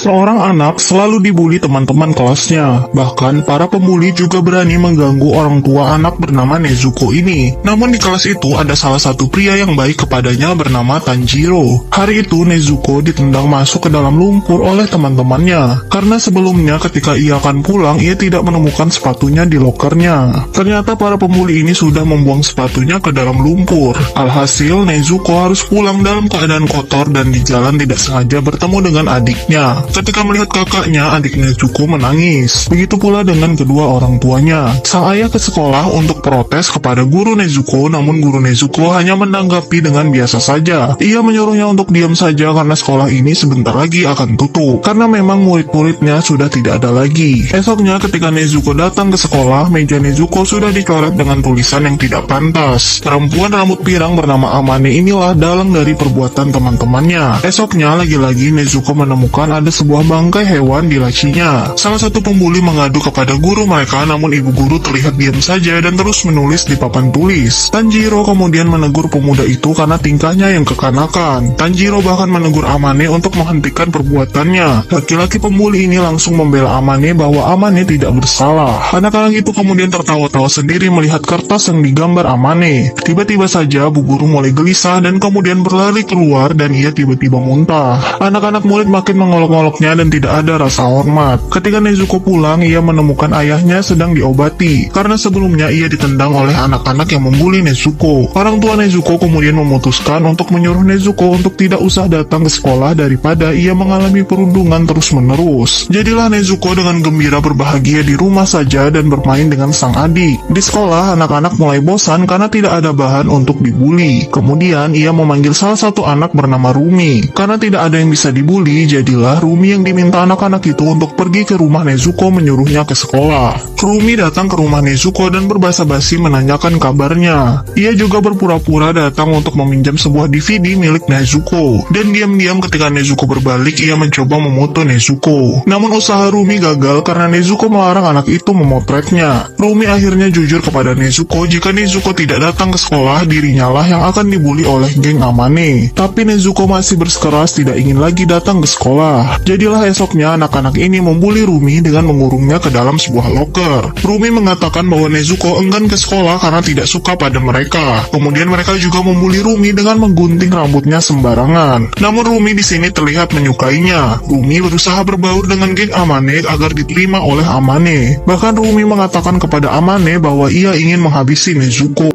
Seorang anak selalu dibully teman-teman kelasnya. Bahkan para pembuli juga berani mengganggu orang tua anak bernama Nezuko ini. Namun di kelas itu ada salah satu pria yang baik kepadanya bernama Tanjiro. Hari itu Nezuko ditendang masuk ke dalam lumpur oleh teman-temannya. Karena sebelumnya ketika ia akan pulang, ia tidak menemukan sepatunya di lokernya. Ternyata para pembuli ini sudah membuang sepatunya ke dalam lumpur. Alhasil Nezuko harus pulang dalam keadaan kotor dan di jalan tidak sengaja bertemu dengan adiknya. Ketika melihat kakaknya, adik Nezuko menangis. Begitu pula dengan kedua orang tuanya. Sang ayah ke sekolah untuk protes kepada guru Nezuko, namun guru Nezuko hanya menanggapi dengan biasa saja. Ia menyuruhnya untuk diam saja karena sekolah ini sebentar lagi akan tutup. Karena memang murid-muridnya sudah tidak ada lagi. Esoknya ketika Nezuko datang ke sekolah, meja Nezuko sudah dicoret dengan tulisan yang tidak pantas. Perempuan rambut pirang bernama Amane inilah dalang dari perbuatan teman-temannya. Esoknya lagi-lagi Nezuko menemukan ada sebuah bangkai hewan di lacinya. Salah satu pembuli mengadu kepada guru mereka, namun ibu guru terlihat diam saja dan terus menulis di papan tulis. Tanjiro kemudian menegur pemuda itu karena tingkahnya yang kekanakan. Tanjiro bahkan menegur Amane untuk menghentikan perbuatannya. Laki-laki pembuli ini langsung membela Amane bahwa Amane tidak bersalah. Anak-anak itu kemudian tertawa-tawa sendiri melihat kertas yang digambar Amane. Tiba-tiba saja bu guru mulai gelisah dan kemudian berlari keluar dan ia tiba-tiba muntah. Anak-anak murid makin mengolok-oloknya dan tidak ada rasa hormat. Ketika Nezuko pulang, ia menemukan ayahnya sedang diobati karena sebelumnya ia ditendang oleh anak-anak yang membuli Nezuko. Orang tua Nezuko kemudian memutuskan untuk menyuruh Nezuko untuk tidak usah datang ke sekolah daripada ia mengalami perundungan terus-menerus. Jadilah Nezuko dengan gembira berbahagia di rumah saja dan bermain dengan sang adik. Di sekolah, anak-anak mulai bosan karena tidak ada bahan untuk dibully. Kemudian ia memanggil salah satu anak bernama Rumi. Karena tidak ada yang bisa dibully, jadilah Rumi yang diminta anak-anak itu untuk pergi ke rumah Nezuko menyuruhnya ke sekolah. Rumi datang ke rumah Nezuko dan berbasa-basi menanyakan kabarnya. Ia juga berpura-pura datang untuk meminjam sebuah DVD milik Nezuko. Dan diam-diam ketika Nezuko berbalik, ia mencoba memoto Nezuko. Namun usaha Rumi gagal karena Nezuko melarang anak itu memotretnya. Rumi akhirnya jujur kepada Nezuko jika Nezuko tidak datang ke sekolah, dirinya lah yang akan dibully oleh geng Amane. Tapi Nezuko masih bersikeras tidak ingin lagi datang ke sekolah. Jadilah esoknya anak-anak ini membuli Rumi dengan mengurungnya ke dalam sebuah loker. Rumi mengatakan bahwa Nezuko enggan ke sekolah karena tidak suka pada mereka. Kemudian mereka juga membuli Rumi dengan menggunting rambutnya sembarangan. Namun Rumi di sini terlihat menyukainya. Rumi berusaha berbaur dengan geng Amane agar diterima oleh Amane. Bahkan Rumi mengatakan kepada Amane bahwa ia ingin menghabisi Nezuko.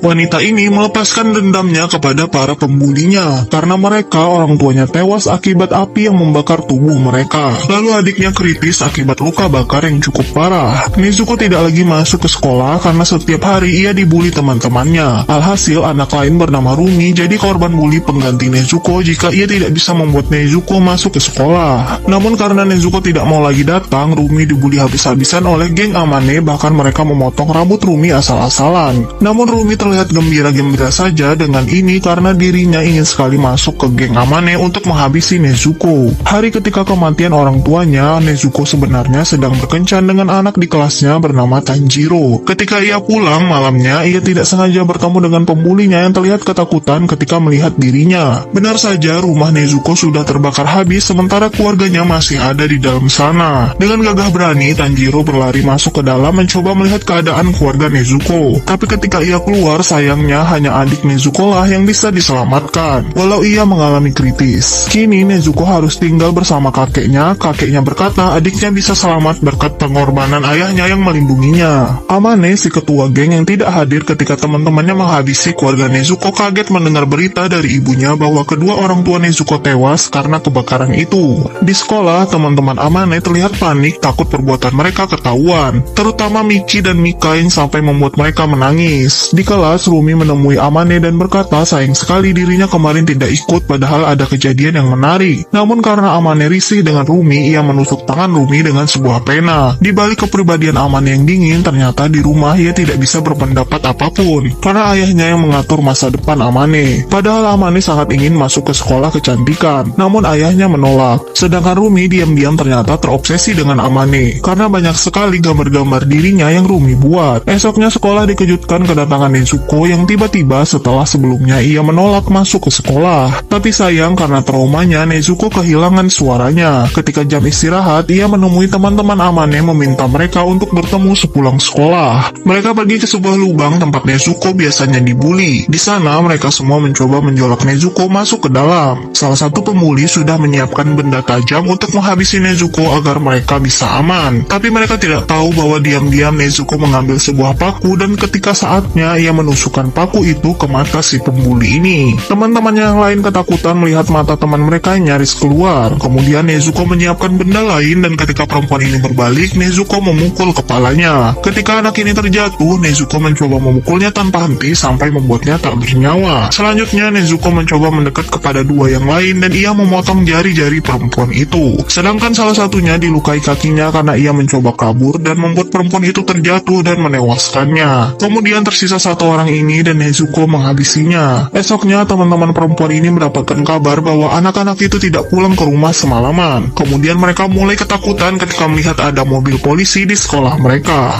Wanita ini melepaskan dendamnya kepada para pembulinya karena mereka orang tuanya tewas akibat api yang membakar tubuh mereka. Lalu adiknya kritis akibat luka bakar yang cukup parah. Nezuko tidak lagi masuk ke sekolah karena setiap hari ia dibully teman-temannya. Alhasil anak lain bernama Rumi jadi korban bully pengganti Nezuko jika ia tidak bisa membuat Nezuko masuk ke sekolah. Namun karena Nezuko tidak mau lagi datang, Rumi dibully habis-habisan oleh geng Amane, bahkan mereka memotong rambut Rumi asal-asalan. Namun Rumi terlihat gembira-gembira saja dengan ini karena dirinya ingin sekali masuk ke geng Amane untuk menghabisi Nezuko. Hari ketika kematian orang tuanya, Nezuko sebenarnya sedang berkencan dengan anak di kelasnya bernama Tanjiro. Ketika ia pulang malamnya, ia tidak sengaja bertemu dengan pembulinya yang terlihat ketakutan ketika melihat dirinya. Benar saja rumah Nezuko sudah terbakar habis sementara keluarganya masih ada di dalam sana. Dengan gagah berani, Tanjiro berlari masuk ke dalam mencoba melihat keadaan keluarga Nezuko. Tapi ketika ia keluar, sayangnya hanya adik Nezuko lah yang bisa diselamatkan, walau ia mengalami kritis. Kini Nezuko harus tinggal bersama kakeknya. Kakeknya berkata adiknya bisa selamat berkat pengorbanan ayahnya yang melindunginya. Amane, si ketua geng yang tidak hadir ketika teman-temannya menghabisi keluarga Nezuko, kaget mendengar berita dari ibunya bahwa kedua orang tua Nezuko tewas karena kebakaran itu. Di sekolah, teman-teman Amane terlihat panik takut perbuatan mereka ketahuan, terutama Miki dan Mika yang sampai membuat mereka menangis. Di kelas, Rumi menemui Amane dan berkata sayang sekali dirinya kemarin tidak ikut padahal ada kejadian yang menarik. Namun karena Amane risih dengan Rumi, ia menusuk tangan Rumi dengan sebuah pena. Di balik kepribadian Amane yang dingin, ternyata di rumah ia tidak bisa berpendapat apapun karena ayahnya yang mengatur masa depan Amane. Padahal Amane sangat ingin masuk ke sekolah kecantikan, namun ayahnya menolak. Sedangkan Rumi diam-diam ternyata terobsesi dengan Amane karena banyak sekali gambar-gambar dirinya yang Rumi buat. Esoknya sekolah dikejutkan kedatangan Nezuko Nezuko yang tiba-tiba setelah sebelumnya ia menolak masuk ke sekolah. Tapi sayang karena traumanya, Nezuko kehilangan suaranya. Ketika jam istirahat, ia menemui teman-teman Amane meminta mereka untuk bertemu sepulang sekolah. Mereka pergi ke sebuah lubang tempat Nezuko biasanya dibully. Di sana mereka semua mencoba menjolak Nezuko masuk ke dalam. Salah satu pembuli sudah menyiapkan benda tajam untuk menghabisi Nezuko agar mereka bisa aman. Tapi mereka tidak tahu bahwa diam-diam Nezuko mengambil sebuah paku dan ketika saatnya ia menusukkan paku itu ke mata si pembuli ini. Teman-teman yang lain ketakutan melihat mata teman mereka yang nyaris keluar. Kemudian Nezuko menyiapkan benda lain dan ketika perempuan ini berbalik, Nezuko memukul kepalanya. Ketika anak ini terjatuh, Nezuko mencoba memukulnya tanpa henti sampai membuatnya tak bernyawa. Selanjutnya Nezuko mencoba mendekat kepada dua yang lain dan ia memotong jari-jari perempuan itu. Sedangkan salah satunya dilukai kakinya karena ia mencoba kabur dan membuat perempuan itu terjatuh dan menewaskannya. Kemudian tersisa satu orang ini dan Nezuko menghabisinya. Esoknya teman-teman perempuan ini mendapatkan kabar bahwa anak-anak itu tidak pulang ke rumah semalaman. Kemudian mereka mulai ketakutan ketika melihat ada mobil polisi di sekolah mereka.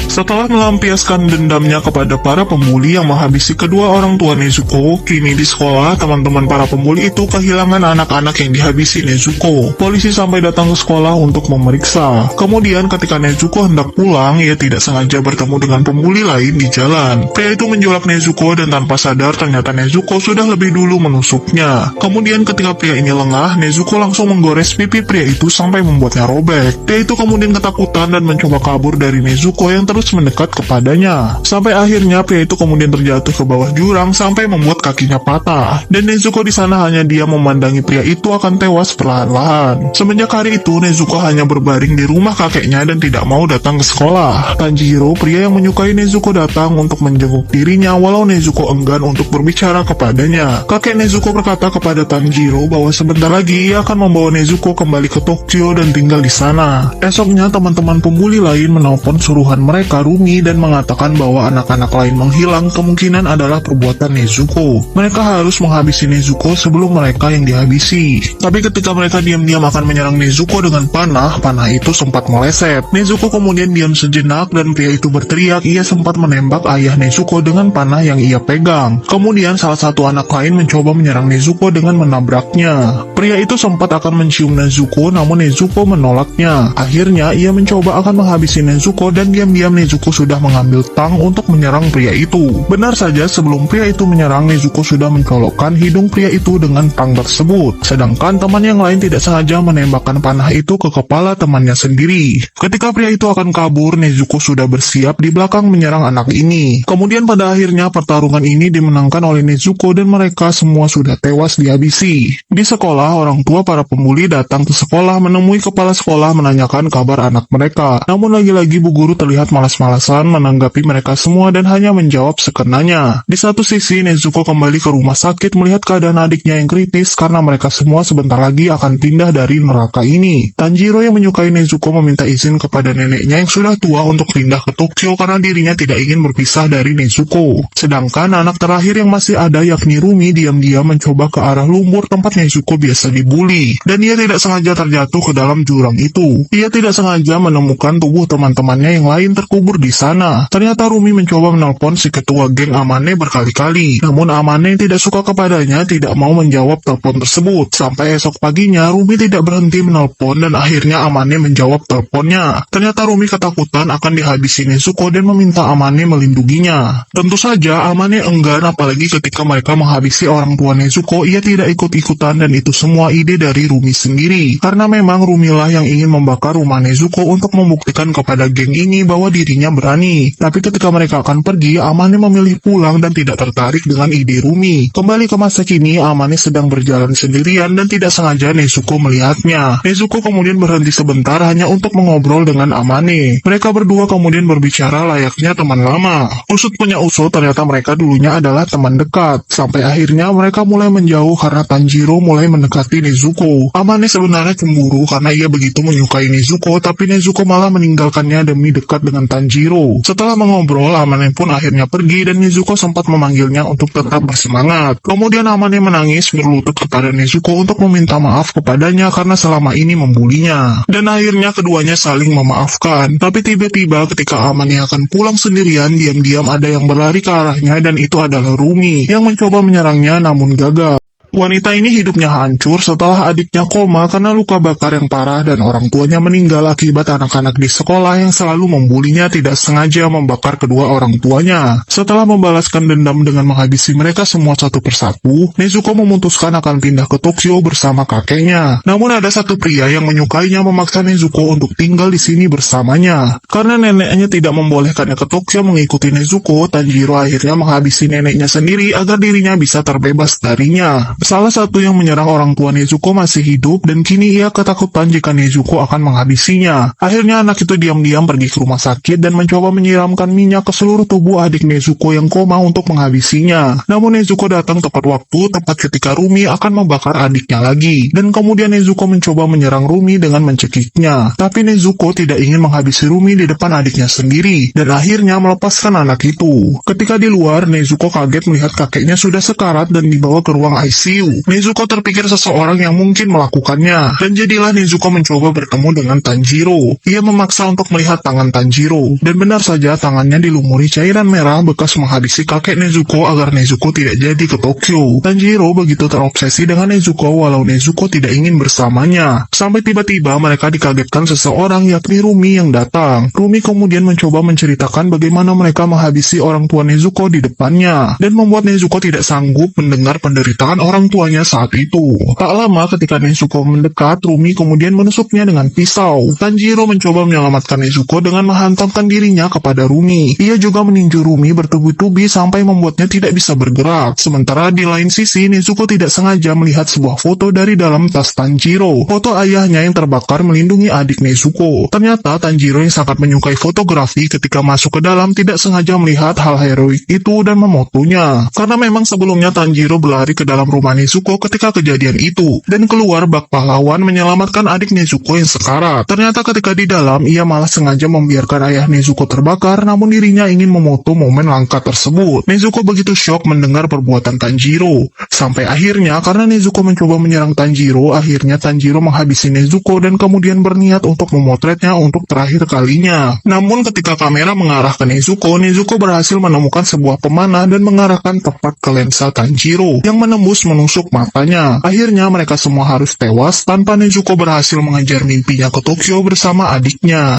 Setelah melampiaskan dendamnya kepada para pembuli yang menghabisi kedua orang tua Nezuko, kini di sekolah teman-teman para pembuli itu kehilangan anak-anak yang dihabisi Nezuko. Polisi sampai datang ke sekolah untuk memeriksa. Kemudian ketika Nezuko hendak pulang, ia tidak sengaja bertemu dengan pembuli lain di jalan. Pria itu menjolak Nezuko dan tanpa sadar ternyata Nezuko sudah lebih dulu menusuknya. Kemudian ketika pria ini lengah, Nezuko langsung menggores pipi pria itu sampai membuatnya robek. Pria itu kemudian ketakutan dan mencoba kabur dari Nezuko yang terus mendekat kepadanya. Sampai akhirnya pria itu kemudian terjatuh ke bawah jurang sampai membuat kakinya patah. Dan Nezuko di sana hanya dia memandangi pria itu akan tewas perlahan-lahan. Semenjak hari itu Nezuko hanya berbaring di rumah kakeknya dan tidak mau datang ke sekolah. Tanjiro, pria yang menyukai Nezuko, datang untuk menjenguk dirinya walau Nezuko enggan untuk berbicara kepadanya. Kakek Nezuko berkata kepada Tanjiro bahwa sebentar lagi ia akan membawa Nezuko kembali ke Tokyo dan tinggal di sana. Esoknya teman-teman pembuli lain menelpon suruhan mereka Rumi dan mengatakan bahwa anak-anak lain menghilang kemungkinan adalah perbuatan Nezuko. Mereka harus menghabisi Nezuko sebelum mereka yang dihabisi. Tapi ketika mereka diam-diam akan menyerang Nezuko dengan panah itu sempat meleset. Nezuko kemudian diam sejenak dan pria itu berteriak ia sempat menembak ayah Nezuko dengan panah yang ia pegang. Kemudian salah satu anak lain mencoba menyerang Nezuko dengan menabraknya. Pria itu sempat akan mencium Nezuko namun Nezuko menolaknya. Akhirnya ia mencoba akan menghabisi Nezuko dan diam-diam Nezuko sudah mengambil tang untuk menyerang pria itu. Benar saja sebelum pria itu menyerang, Nezuko sudah mencolokkan hidung pria itu dengan tang tersebut. Sedangkan teman yang lain tidak sengaja menembakkan panah itu ke kepala temannya sendiri. Ketika pria itu akan kabur, Nezuko sudah bersiap di belakang menyerang anak ini. Kemudian pada akhirnya pertarungan ini dimenangkan oleh Nezuko dan mereka semua sudah tewas dihabisi. Di sekolah, orang tua para pembuli datang ke sekolah menemui kepala sekolah menanyakan kabar anak mereka. Namun lagi-lagi bu guru terlihat malas-malasan menanggapi mereka semua dan hanya menjawab sekenanya. Di satu sisi, Nezuko kembali ke rumah sakit melihat keadaan adiknya yang kritis karena mereka semua sebentar lagi akan pindah dari neraka ini. Tanjiro yang menyukai Nezuko meminta izin kepada neneknya yang sudah tua untuk pindah ke Tokyo karena dirinya tidak ingin berpisah dari Nezuko. Sedangkan anak terakhir yang masih ada yakni Rumi diam-diam mencoba ke arah lumpur tempat Nezuko biasa dibully dan ia tidak sengaja terjatuh ke dalam jurang itu. Ia tidak sengaja menemukan tubuh teman-temannya yang lain terkubur di sana. Ternyata Rumi mencoba menelpon si ketua geng Amane berkali-kali. Namun Amane tidak suka kepadanya, tidak mau menjawab telepon tersebut. Sampai esok paginya Rumi tidak berhenti menelpon dan akhirnya Amane menjawab teleponnya. Ternyata Rumi ketakutan akan dihabisi Nezuko dan meminta Amane melindunginya. Tentu saja Amane enggan, apalagi ketika mereka menghabisi orang tua Nezuko, ia tidak ikut-ikutan dan itu semua ide dari Rumi sendiri. Karena memang Rumilah yang ingin membakar rumah Nezuko untuk membuktikan kepada geng ini bahwa dirinya berani. Tapi ketika mereka akan pergi, Amane memilih pulang dan tidak tertarik dengan ide Rumi. Kembali ke masa kini, Amane sedang berjalan sendirian dan tidak sengaja Nezuko melihatnya. Nezuko kemudian berhenti sebentar hanya untuk mengobrol dengan Amane. Mereka berdua kemudian berbicara layaknya teman lama. Usut punya usut, ternyata mereka dulunya adalah teman dekat. Sampai akhirnya mereka mulai menjauh karena Tanjiro mulai mendekati Nezuko. Amane sebenarnya cemburu karena ia begitu menyukai Nezuko, tapi Nezuko malah meninggalkannya demi dekat dengan Tanjiro. Tanjiro. Setelah mengobrol, Amane pun akhirnya pergi dan Nezuko sempat memanggilnya untuk tetap bersemangat. Kemudian Amane menangis berlutut kepada Nezuko untuk meminta maaf kepadanya karena selama ini membulinya. Dan akhirnya keduanya saling memaafkan. Tapi tiba-tiba ketika Amane akan pulang sendirian, diam-diam ada yang berlari ke arahnya dan itu adalah Rumi yang mencoba menyerangnya namun gagal. Wanita ini hidupnya hancur setelah adiknya koma karena luka bakar yang parah dan orang tuanya meninggal akibat anak-anak di sekolah yang selalu membulinya tidak sengaja membakar kedua orang tuanya. Setelah membalaskan dendam dengan menghabisi mereka semua satu persatu, Nezuko memutuskan akan pindah ke Tokyo bersama kakeknya. Namun ada satu pria yang menyukainya memaksa Nezuko untuk tinggal di sini bersamanya. Karena neneknya tidak membolehkannya ke Tokyo mengikuti Nezuko, Tanjiro akhirnya menghabisi neneknya sendiri agar dirinya bisa terbebas darinya. Salah satu yang menyerang orang tua Nezuko masih hidup dan kini ia ketakutan jika Nezuko akan menghabisinya. Akhirnya anak itu diam-diam pergi ke rumah sakit dan mencoba menyiramkan minyak ke seluruh tubuh adik Nezuko yang koma untuk menghabisinya. Namun Nezuko datang tepat waktu, tepat ketika Rumi akan membakar adiknya lagi. Dan kemudian Nezuko mencoba menyerang Rumi dengan mencekiknya. Tapi Nezuko tidak ingin menghabisi Rumi di depan adiknya sendiri dan akhirnya melepaskan anak itu. Ketika di luar, Nezuko kaget melihat kakeknya sudah sekarat dan dibawa ke ruang ICU. Nezuko terpikir seseorang yang mungkin melakukannya, dan jadilah Nezuko mencoba bertemu dengan Tanjiro. Ia memaksa untuk melihat tangan Tanjiro, dan benar saja tangannya dilumuri cairan merah bekas menghabisi kakek Nezuko agar Nezuko tidak jadi ke Tokyo. Tanjiro begitu terobsesi dengan Nezuko walau Nezuko tidak ingin bersamanya. Sampai tiba-tiba mereka dikagetkan seseorang yakni Rumi yang datang. Rumi kemudian mencoba menceritakan bagaimana mereka menghabisi orang tua Nezuko di depannya, dan membuat Nezuko tidak sanggup mendengar penderitaan orang tuanya saat itu. Tak lama ketika Nezuko mendekat, Rumi kemudian menusuknya dengan pisau. Tanjiro mencoba menyelamatkan Nezuko dengan menghantamkan dirinya kepada Rumi. Ia juga meninju Rumi bertubi-tubi sampai membuatnya tidak bisa bergerak. Sementara di lain sisi, Nezuko tidak sengaja melihat sebuah foto dari dalam tas Tanjiro. Foto ayahnya yang terbakar melindungi adik Nezuko. Ternyata Tanjiro yang sangat menyukai fotografi ketika masuk ke dalam tidak sengaja melihat hal heroik itu dan memotonya. Karena memang sebelumnya Tanjiro berlari ke dalam rumah Nezuko ketika kejadian itu, dan keluar bak pahlawan menyelamatkan adik Nezuko yang sekarat. Ternyata ketika di dalam, ia malah sengaja membiarkan ayah Nezuko terbakar, namun dirinya ingin memoto momen langka tersebut. Nezuko begitu syok mendengar perbuatan Tanjiro. Sampai akhirnya, karena Nezuko mencoba menyerang Tanjiro, akhirnya Tanjiro menghabisi Nezuko dan kemudian berniat untuk memotretnya untuk terakhir kalinya. Namun ketika kamera mengarah ke Nezuko, Nezuko berhasil menemukan sebuah pemanah dan mengarahkan tepat ke lensa Tanjiro, yang menembus menusuk matanya. Akhirnya mereka semua harus tewas tanpa Nezuko berhasil mengejar mimpinya ke Tokyo bersama adiknya.